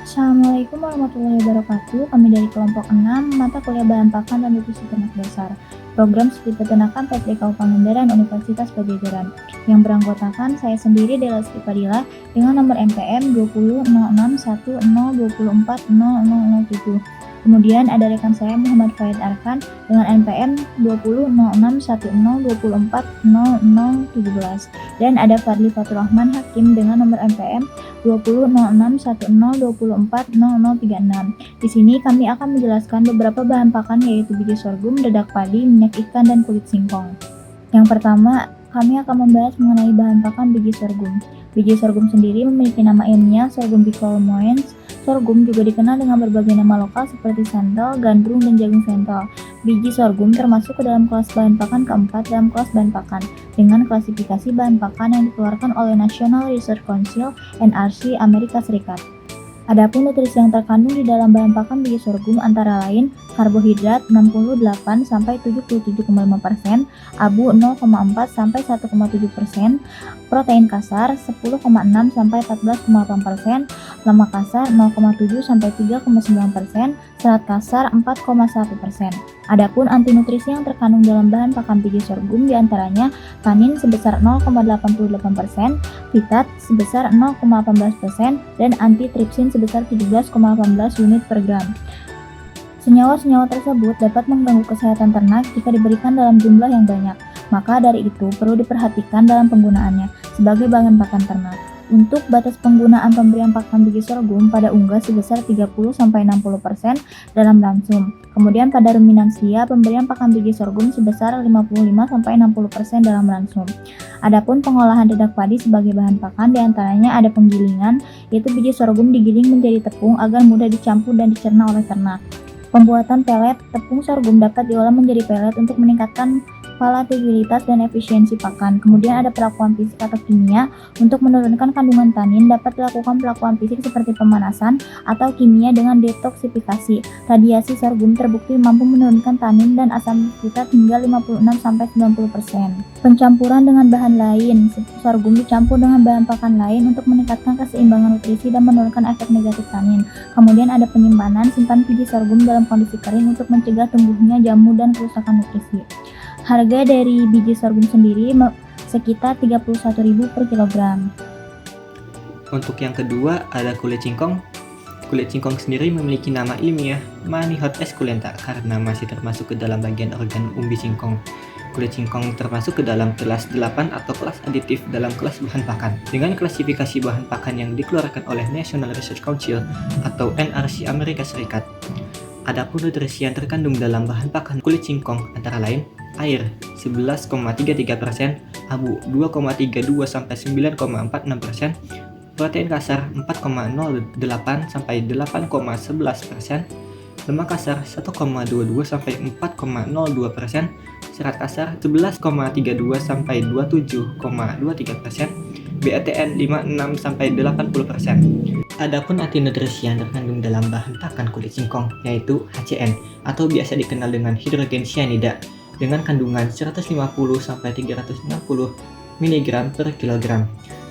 Assalamualaikum warahmatullahi wabarakatuh. Kami dari kelompok 6, mata kuliah bahan pakan dan nutrisi ternak dasar. Program Studi Peternakan PTKU Pangandaran Universitas Padjadjaran yang beranggotakan saya sendiri Dela Sri Fadila dengan nomor MPM 20061020404007. Kemudian ada rekan saya Muhammad Faid Arkan dengan NPM 20061020400017 dan ada Fadli Faturrahman Hakim dengan nomor MPM 20061020400036. Di sini kami akan menjelaskan beberapa bahan pakan yaitu biji sorghum, dedak padi, minyak ikan, dan kulit singkong. Yang pertama, kami akan membahas mengenai bahan pakan biji sorghum. Biji sorghum sendiri memiliki nama ilmiah sorghum bicolmoens. Sorghum juga dikenal dengan berbagai nama lokal seperti sentel, gandrung, dan jagung sentel. Biji sorghum termasuk ke dalam kelas bahan pakan keempat dalam kelas bahan pakan dengan klasifikasi bahan pakan yang dikeluarkan oleh National Research Council (NRC) Amerika Serikat. Adapun nutrisi yang terkandung di dalam bahan pakan biji sorghum antara lain karbohidrat 68-77,5%, abu 0,4-1,7%, protein kasar 10,6-14,8%, lemak kasar 0,7-3,9%, serat kasar 4,1%. Adapun antinutrisi yang terkandung dalam bahan pakan biji sorghum diantaranya tanin sebesar 0,88%, fitat sebesar 0,18%, dan antitripsin sebesar 17,18 unit per gram. Senyawa-senyawa tersebut dapat mengganggu kesehatan ternak jika diberikan dalam jumlah yang banyak, maka dari itu perlu diperhatikan dalam penggunaannya sebagai bahan pakan ternak. Untuk batas penggunaan pemberian pakan biji sorghum pada unggas sebesar 30-60% dalam ransum. Kemudian pada ruminansia pemberian pakan biji sorghum sebesar 55-60% dalam ransum. Adapun pengolahan dedak padi sebagai bahan pakan diantaranya ada penggilingan, yaitu biji sorghum digiling menjadi tepung agar mudah dicampur dan dicerna oleh ternak. Pembuatan pelet tepung sorghum dapat diolah menjadi pelet untuk meningkatkan palatabilitas dan efisiensi pakan. Kemudian ada perlakuan fisik atau kimia untuk menurunkan kandungan tanin. Dapat dilakukan perlakuan fisik seperti pemanasan atau kimia dengan detoksifikasi. Radiasi sorghum terbukti mampu menurunkan tanin dan asam fitat hingga 56-90%. Pencampuran dengan bahan lain. Sorghum dicampur dengan bahan pakan lain untuk meningkatkan keseimbangan nutrisi dan menurunkan efek negatif tanin. Kemudian ada penyimpanan, simpan biji sorghum dalam kondisi kering untuk mencegah tumbuhnya jamur dan kerusakan nutrisi. Harga dari biji sorghum sendiri sekitar 31.000 per kilogram. Untuk yang kedua ada kulit singkong. Kulit singkong sendiri memiliki nama ilmiah Manihot esculenta karena masih termasuk ke dalam bagian organ umbi singkong. Kulit singkong termasuk ke dalam kelas 8 atau kelas aditif dalam kelas bahan pakan dengan klasifikasi bahan pakan yang dikeluarkan oleh National Research Council atau NRC Amerika Serikat. Adapun nutrisi yang terkandung dalam bahan pakan kulit singkong antara lain air 11,33%, abu 2,32-9,46%, protein kasar 4,08-8,11%, lemak kasar 1,22-4,02%, serat kasar 11,32-27,23%, BATN 56-80%. Adapun antinutrisi yang terkandung dalam bahan pakan kulit singkong yaitu HCN atau biasa dikenal dengan hidrogen cyanida dengan kandungan 150-360 mg per kilogram.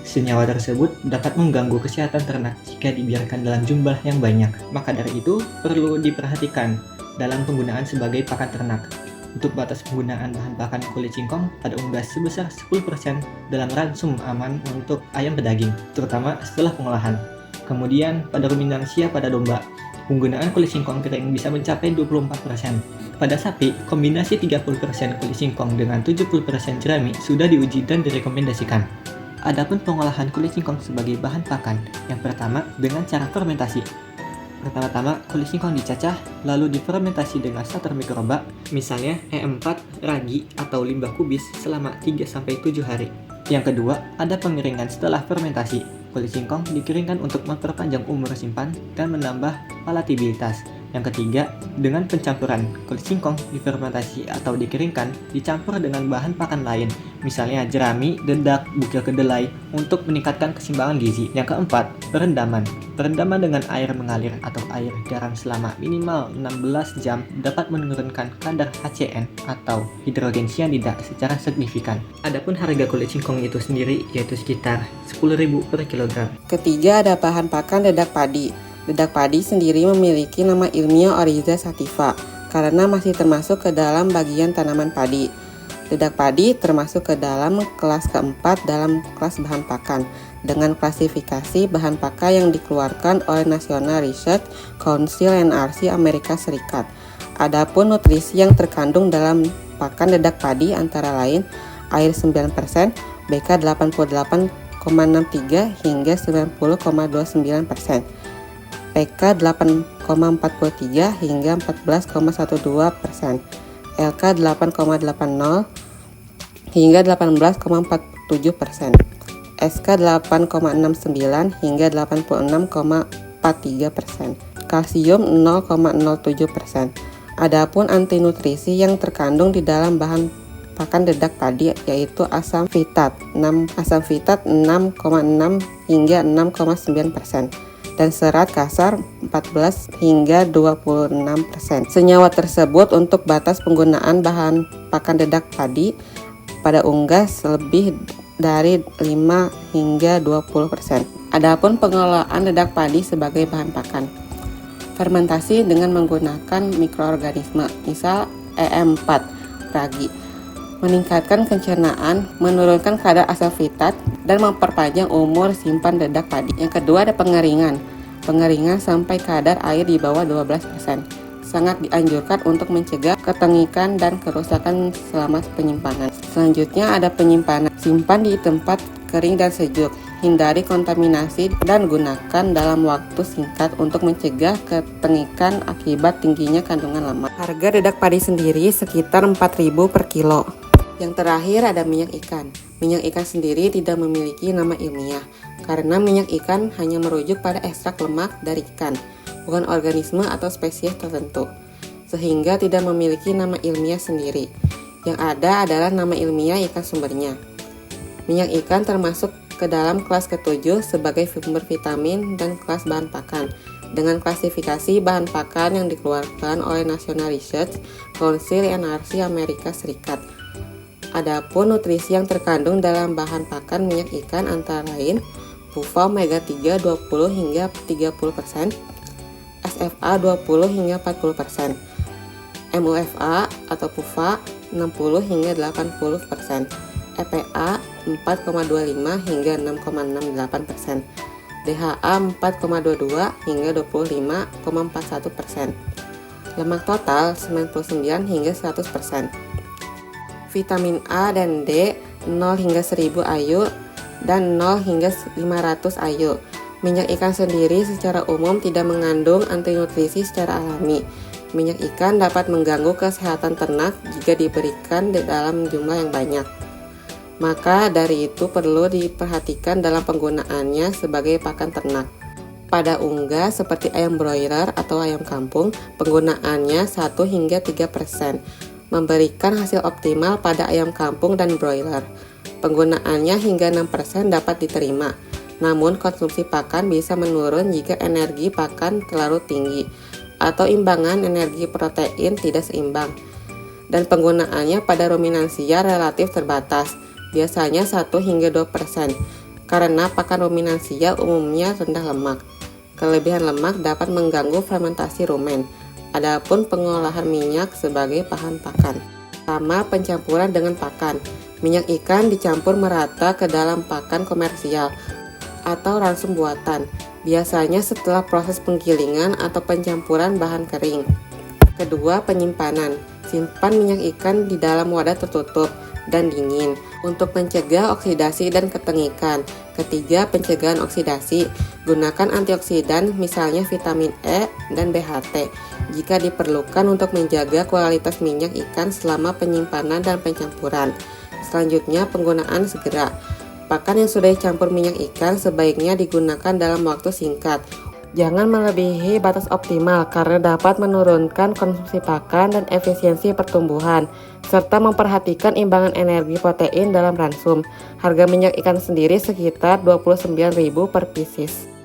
Senyawa tersebut dapat mengganggu kesehatan ternak jika dibiarkan dalam jumlah yang banyak. Maka dari itu perlu diperhatikan dalam penggunaan sebagai pakan ternak. Untuk batas penggunaan bahan pakan kulit singkong pada unggas sebesar 10% dalam ransum aman untuk ayam pedaging, terutama setelah pengolahan. Kemudian pada ruminansia pada domba, penggunaan kulit singkong kering bisa mencapai 24%. Pada sapi, kombinasi 30% kulit singkong dengan 70% jerami sudah diuji dan direkomendasikan. Adapun pengolahan kulit singkong sebagai bahan pakan, yang pertama dengan cara fermentasi. Pertama-tama kulit singkong dicacah, lalu difermentasi dengan starter mikroba, misalnya E4, ragi, atau limbah kubis selama 3-7 hari. Yang kedua, ada pengeringan setelah fermentasi. Kulit singkong dikeringkan untuk memperpanjang umur simpan dan menambah palatabilitas. Yang ketiga, dengan pencampuran. Kulit singkong difermentasi atau dikeringkan dicampur dengan bahan pakan lain, misalnya jerami, dedak, bukil kedelai untuk meningkatkan keseimbangan gizi. Yang keempat, perendaman. Perendaman dengan air mengalir atau air garam selama minimal 16 jam dapat menurunkan kadar HCN atau hidrogen cyanida secara signifikan. Adapun harga kulit singkong itu sendiri yaitu sekitar 10.000 per kilogram. Ketiga ada bahan pakan dedak padi. Dedak padi sendiri memiliki nama ilmiah Oryza sativa karena masih termasuk ke dalam bagian tanaman padi. Dedak padi termasuk ke dalam kelas keempat dalam kelas bahan pakan dengan klasifikasi bahan pakan yang dikeluarkan oleh National Research Council NRC Amerika Serikat. Adapun nutrisi yang terkandung dalam pakan dedak padi antara lain air 9%, BK 88,63 hingga 90,29%, PK 8,43 hingga 14,12%, LK 8,80 hingga 18,47%, SK 8,69 hingga 86,43%, kalsium 0,07%. Adapun antinutrisi yang terkandung di dalam bahan pakan dedak padi yaitu asam fitat 6,6 hingga 6,9% dan serat kasar 14 hingga 26%. Senyawa tersebut untuk batas penggunaan bahan pakan dedak padi pada unggas lebih dari 5 hingga 20%. Adapun pengelolaan dedak padi sebagai bahan pakan. Fermentasi dengan menggunakan mikroorganisme, misal EM4, ragi, meningkatkan pencernaan, menurunkan kadar asam fitat, dan memperpanjang umur simpan dedak padi. Yang kedua ada pengeringan. Pengeringan sampai kadar air di bawah 12%. Sangat dianjurkan untuk mencegah ketengikan dan kerusakan selama penyimpanan. Selanjutnya ada penyimpanan. Simpan di tempat kering dan sejuk. Hindari kontaminasi dan gunakan dalam waktu singkat untuk mencegah ketengikan akibat tingginya kandungan lemak. Harga dedak padi sendiri sekitar 4.000 per kilo. Yang terakhir ada minyak ikan. Minyak ikan sendiri tidak memiliki nama ilmiah karena minyak ikan hanya merujuk pada ekstrak lemak dari ikan, bukan organisme atau spesies tertentu, sehingga tidak memiliki nama ilmiah sendiri. Yang ada adalah nama ilmiah ikan sumbernya. Minyak ikan termasuk ke dalam kelas ke-7 sebagai sumber vitamin dan kelas bahan pakan dengan klasifikasi bahan pakan yang dikeluarkan oleh National Research Council NRC Amerika Serikat. Adapun nutrisi yang terkandung dalam bahan pakan minyak ikan antara lain PUFA omega 3 20 hingga 30%, SFA 20 hingga 40%, MUFA atau PUFA 60 hingga 80%, EPA 4,25 hingga 6,68%, DHA 4,22 hingga 25,41%, lemak total 99 hingga 100%, vitamin A dan D 0 hingga 1000 IU dan 0 hingga 500 IU. Minyak ikan sendiri secara umum tidak mengandung antinutrisi secara alami. Minyak ikan dapat mengganggu kesehatan ternak jika diberikan dalam jumlah yang banyak. Maka dari itu perlu diperhatikan dalam penggunaannya sebagai pakan ternak. Pada unggas seperti ayam broiler atau ayam kampung, penggunaannya 1 hingga 3%, memberikan hasil optimal pada ayam kampung dan broiler. Penggunaannya hingga 6% dapat diterima. Namun konsumsi pakan bisa menurun jika energi pakan terlalu tinggi atau imbangan energi protein tidak seimbang. Dan penggunaannya pada ruminansia relatif terbatas. Biasanya 1 hingga 2%, karena pakan ruminansia umumnya rendah lemak. Kelebihan lemak dapat mengganggu fermentasi rumen. Adapun pengolahan minyak sebagai bahan pakan. Sama pencampuran dengan pakan. Minyak ikan dicampur merata ke dalam pakan komersial atau ransum buatan. Biasanya setelah proses penggilingan atau pencampuran bahan kering. Kedua, penyimpanan. Simpan minyak ikan di dalam wadah tertutup dan dingin untuk mencegah oksidasi dan ketengikan. Ketiga, pencegahan oksidasi. Gunakan antioksidan misalnya vitamin E dan BHT jika diperlukan untuk menjaga kualitas minyak ikan selama penyimpanan dan pencampuran. Selanjutnya, penggunaan segera. Pakan yang sudah dicampur minyak ikan sebaiknya digunakan dalam waktu singkat. Jangan melebihi batas optimal karena dapat menurunkan konsumsi pakan dan efisiensi pertumbuhan, serta memperhatikan imbangan energi protein dalam ransum. Harga minyak ikan sendiri sekitar 29.000 per pieces.